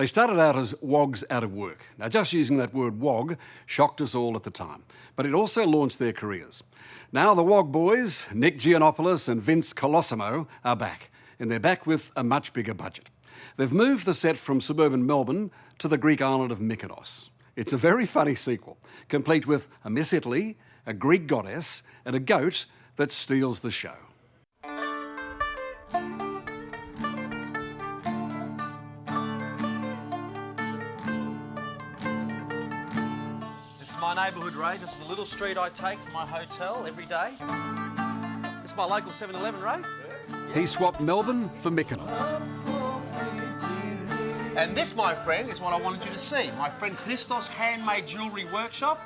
They started out as Wogs out of work. Now, just using that word wog shocked us all at the time, but it also launched their careers. Now the Wog Boys, Nick Giannopolous and Vince Colosimo, are back, and they're back with a much bigger budget. They've moved the set from suburban Melbourne to the Greek island of Mykonos. It's a very funny sequel, complete with a Miss Italy, a Greek goddess, and a goat that steals the show. This is my neighbourhood, Ray. This is the little street I take from my hotel every day. This is my local 7-Eleven, Ray. He swapped Melbourne for Mykonos. And this, my friend, is what I wanted you to see. My friend Christos Handmade Jewellery Workshop.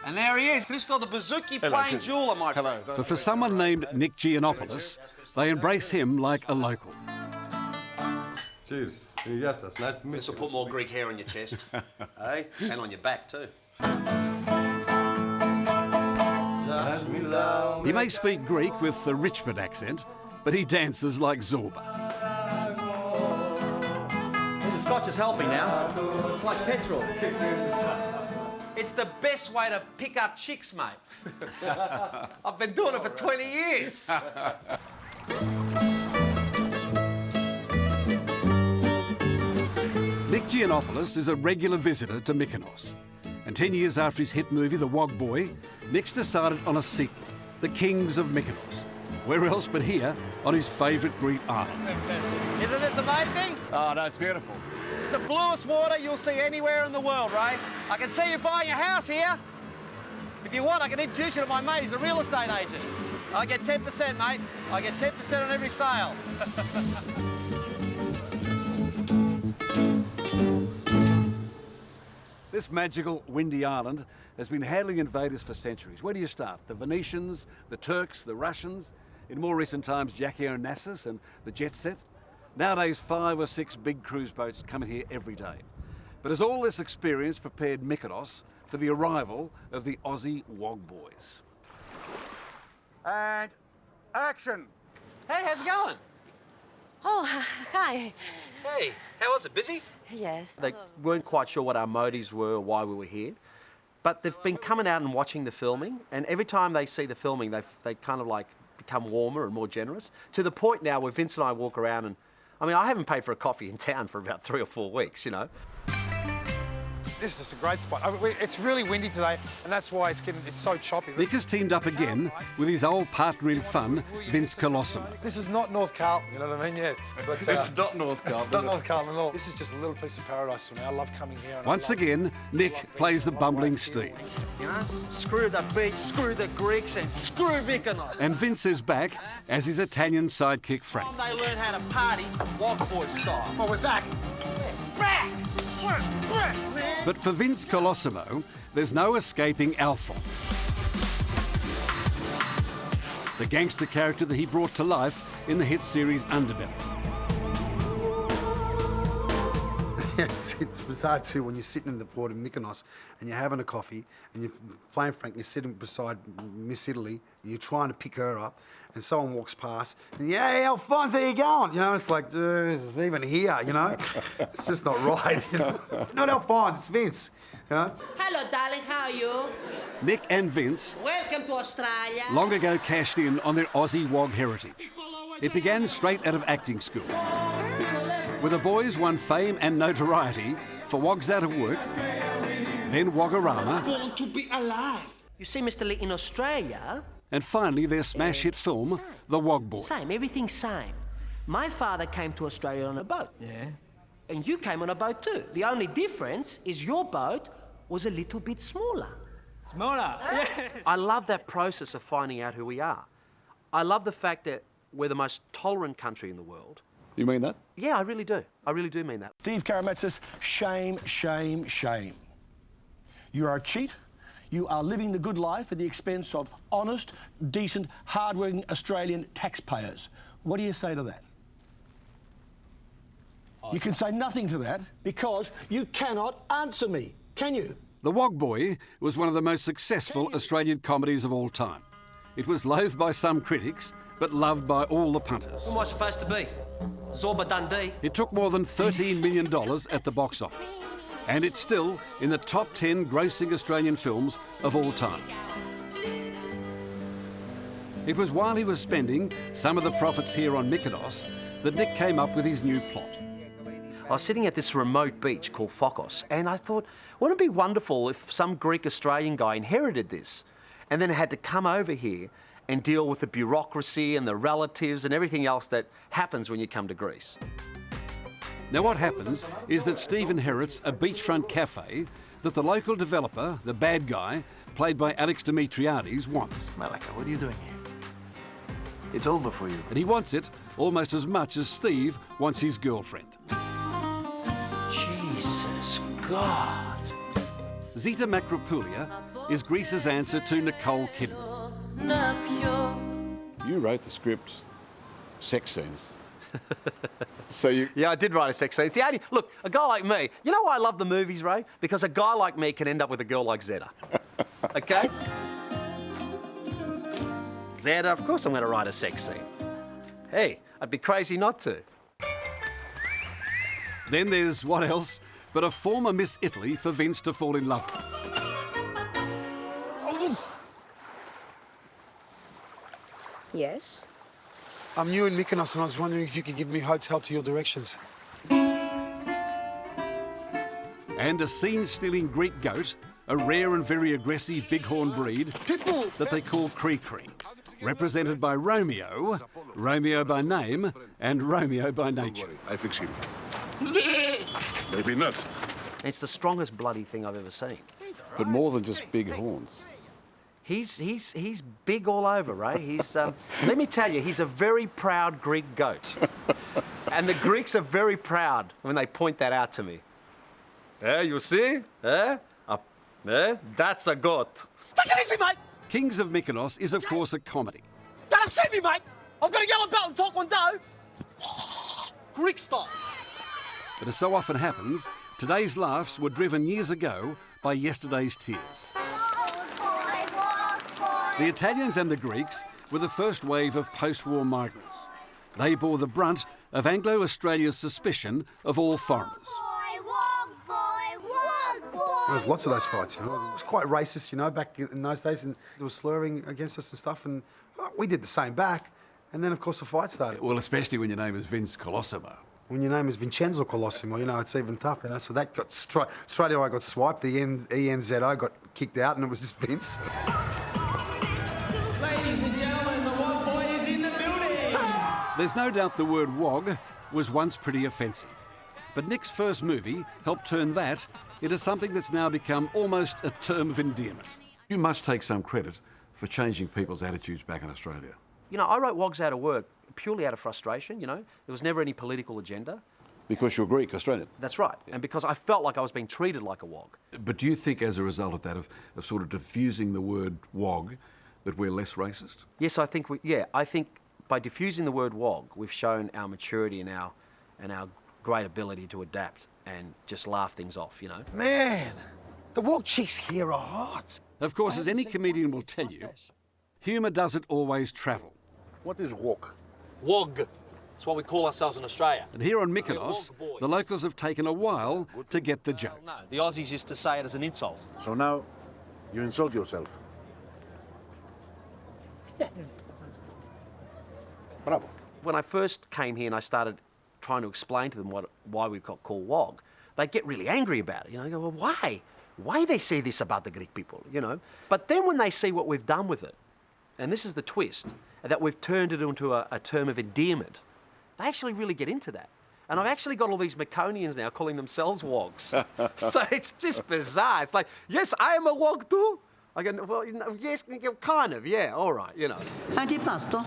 And there he is, Christos the Bouzouki plain jeweller, my friend. But for someone named Nick Giannopolous, they embrace him like a local. Cheers. Yes, nice to meet you. This will put more Greek hair on your chest, eh? And on your back, too. He may speak Greek with the Richmond accent, but he dances like Zorba. The scotch is helping now. It's like petrol. It's the best way to pick up chicks, mate. I've been doing it for 20 years. Nick Giannopolous is a regular visitor to Mykonos. And 10 years after his hit movie, The Wog Boy, Nick's decided on a sequel, The Kings of Mykonos. Where else but here, on his favourite Greek island. Isn't this amazing? Oh, no, it's beautiful. It's the bluest water you'll see anywhere in the world, Ray. I can see you buying a house here. If you want, I can introduce you to my mate. He's a real estate agent. I get 10%, mate. I get 10% on every sale. This magical, windy island has been handling invaders for centuries. Where do you start? The Venetians, the Turks, the Russians? In more recent times, Jackie Onassis and the Jet Set? Nowadays, 5 or 6 big cruise boats come in here every day. But has all this experience prepared Mykonos for the arrival of the Aussie Wog Boys? And action. Hey, how's it going? Oh, hi. Hey, how was it? Busy? Yes. They weren't quite sure what our motives were or why we were here. But they've been coming out and watching the filming, and every time they see the filming, they kind of like become warmer and more generous, to the point now where Vince and I walk around and, I mean, I haven't paid for a coffee in town for about 3 or 4 weeks, you know. This is just a great spot. It's really windy today, and that's why it's so choppy. Nick has teamed up again with his old partner in fun, Vince Colosimo. This is not North Carlton, you know what I mean? Yeah. But, It's not North Carlton. It's not North Carlton at all. This is just a little piece of paradise for me. I love coming here. And Once again, Nick plays the bumbling Steve. You know, screw the beach, screw the Greeks, and screw Mykonos. And Vince is back as his Italian sidekick Frank. They learn how to party, Wog Boy style. Oh, we're back. Back! But for Vince Colosimo, there's no escaping Alphonse, the gangster character that he brought to life in the hit series Underbelly. It's bizarre too when you're sitting in the port of Mykonos and you're having a coffee and you're playing Frank, you're sitting beside Miss Italy and you're trying to pick her up and someone walks past and hey Alphonse, how you going? You know, it's like, it's even here, you know? It's just not right, you know? Not Alphonse, it's Vince, you know? Hello, darling, how are you? Nick and Vince Welcome to Australia. long ago cashed in on their Aussie Wog heritage. It began straight out of acting school, where the boys won fame and notoriety for Wogs Out of Work, then Wogorama, Born to be alive. You see, Mr. Lee, in Australia... and finally their smash hit film, The Wog Boy. Same, everything's same. My father came to Australia on a boat. Yeah. And you came on a boat too. The only difference is your boat was a little bit smaller. Smaller. I love that process of finding out who we are. I love the fact that we're the most tolerant country in the world. You mean that? Yeah, I really do. I really do mean that. Steve Karametzis, shame, shame, shame. You are a cheat. You are living the good life at the expense of honest, decent, hard-working Australian taxpayers. What do you say to that? You can say nothing to that because you cannot answer me, can you? The Wog Boy was one of the most successful Australian comedies of all time. It was loathed by some critics, but loved by all the punters. Who am I supposed to be? Zorba Dundee. It took more than $13 million at the box office, and it's still in the top 10 grossing Australian films of all time. It was while he was spending some of the profits here on Mykonos that Nick came up with his new plot. I was sitting at this remote beach called Phokos, and I thought, wouldn't it be wonderful if some Greek-Australian guy inherited this and then had to come over here and deal with the bureaucracy and the relatives and everything else that happens when you come to Greece. Now what happens is that Steve inherits a beachfront cafe that the local developer, the bad guy, played by Alex Dimitriades, wants. Malika, what are you doing here? It's over for you. And he wants it almost as much as Steve wants his girlfriend. Jesus God. Zita Makropoulia is Greece's answer to Nicole Kidman. You wrote the script, sex scenes. So you... Yeah, I did write a sex scene. It's the only... Look, a guy like me, you know why I love the movies, Ray? Because a guy like me can end up with a girl like Zeta. Okay? Zeta, of course I'm going to write a sex scene. Hey, I'd be crazy not to. Then there's what else but a former Miss Italy for Vince to fall in love with. Yes? I'm new in Mykonos and I was wondering if you could give me a hotel to your directions. And a scene-stealing Greek goat, a rare and very aggressive bighorn breed that they call Cree-Cree, represented by Romeo, Romeo by name, and Romeo by nature. I fix him. Maybe not. It's the strongest bloody thing I've ever seen. But more than just big horns. He's big all over, Ray. He's let me tell you, he's a very proud Greek goat, and the Greeks are very proud when they point that out to me. You see? That's a goat. Take it easy, mate. Kings of Mykonos is, of course, a comedy. Don't upset me, mate. I've got a yellow belt in Taekwondo. Greek style. But as so often happens, today's laughs were driven years ago by yesterday's tears. The Italians and the Greeks were the first wave of post-war migrants. They bore the brunt of Anglo-Australia's suspicion of all foreigners. There was lots of those fights, you know. It was quite racist, you know, back in those days, and they were slurring against us and stuff, and we did the same back. And then, of course, the fight started. Well, especially when your name is Vince Colosimo. When your name is Vincenzo Colosimo, you know, it's even tough, you know. So that got straight away I got swiped, the ENZO got kicked out, and it was just Vince. Ladies and gentlemen, the Wog Boy is in the building. There's no doubt the word wog was once pretty offensive. But Nick's first movie helped turn that into something that's now become almost a term of endearment. You must take some credit for changing people's attitudes back in Australia. You know, I wrote Wogs out of work purely out of frustration, you know. There was never any political agenda. Because you're Greek Australian. That's right, and because I felt like I was being treated like a wog. But do you think as a result of that, of sort of diffusing the word wog, that we're less racist? Yes, I think I think by diffusing the word wog, we've shown our maturity and our great ability to adapt and just laugh things off, you know. Man, the Wog chicks here are hot. Of course, as any comedian will tell you, humour doesn't always travel. What is wog? Wog. That's what we call ourselves in Australia. And here on Mykonos, Wog Boys. the locals have taken a while to get the joke. No, the Aussies used to say it as an insult. So now you insult yourself. Bravo. When I first came here and I started trying to explain to them why we got called Wog, they get really angry about it. You know, they go, well, why? Why they say this about the Greek people, you know? But then when they see what we've done with it, and this is the twist, that we've turned it into a term of endearment, they actually really get into that. And I've actually got all these Myconians now calling themselves Wogs. So it's just bizarre. It's like, yes, I am a Wog too. I go, well, yes, kind of, yeah, all right, you know. Antipasto?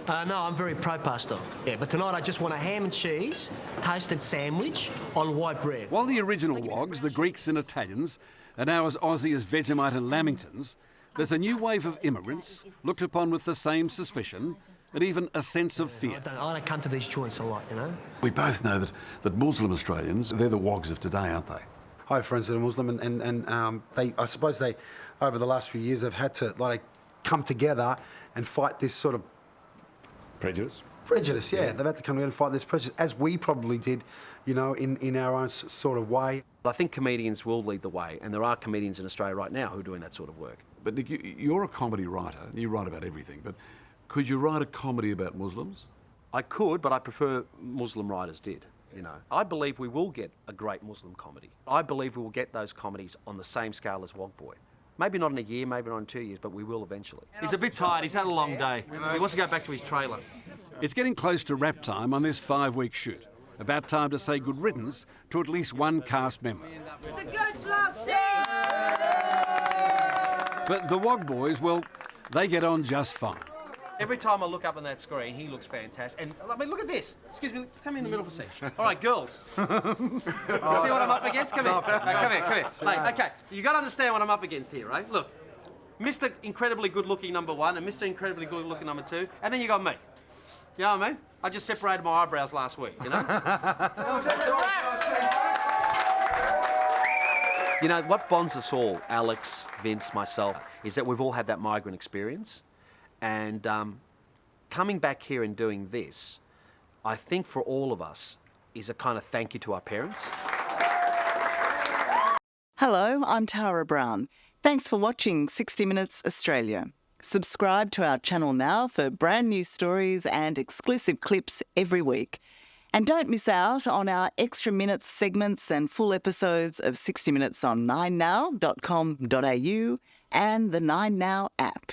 No, I'm very pro-pasto. Yeah, but tonight I just want a ham and cheese, toasted sandwich on white bread. While the original Wogs, the Greeks and Italians, are now as Aussie as Vegemite and Lamingtons, there's a new wave of immigrants looked upon with the same suspicion and even a sense of fear. I don't come to these joints a lot, you know. We both know that Muslim Australians, they're the wogs of today, aren't they? I have friends that are Muslim, and I suppose they, over the last few years, have had to come together and fight this sort of prejudice. Prejudice, yeah. They've had to come together and fight this prejudice, as we probably did, you know, in our own sort of way. I think comedians will lead the way, and there are comedians in Australia right now who are doing that sort of work. But Nick, you're a comedy writer. You write about everything. But could you write a comedy about Muslims? I could, but I prefer Muslim writers did. You know, I believe we will get a great Muslim comedy. I believe we will get those comedies on the same scale as Wog Boy. Maybe not in a year, maybe not in 2 years, but we will eventually. He's a bit tired. He's had a long day. He wants to go back to his trailer. It's getting close to wrap time on this 5-week shoot. About time to say good riddance to at least one cast member. It's the goat's last scene! But the Wog Boys, well, they get on just fine. Every time I look up on that screen, he looks fantastic. And I mean, look at this. Excuse me, come in the middle for a sec. All right, girls. See what I'm up against? Come here. Come here. Hey, okay, you got to understand what I'm up against here, right? Look, Mr. Incredibly Good-Looking number 1 and Mr. Incredibly Good-Looking number 2, and then you got me. You know what I mean? I just separated my eyebrows last week, you know? You know, what bonds us all, Alex, Vince, myself, is that we've all had that migrant experience. And coming back here and doing this, I think for all of us, is a kind of thank you to our parents. Hello, I'm Tara Brown. Thanks for watching 60 Minutes Australia. Subscribe to our channel now for brand new stories and exclusive clips every week. And don't miss out on our extra minutes segments and full episodes of 60 Minutes on 9now.com.au and the 9Now app.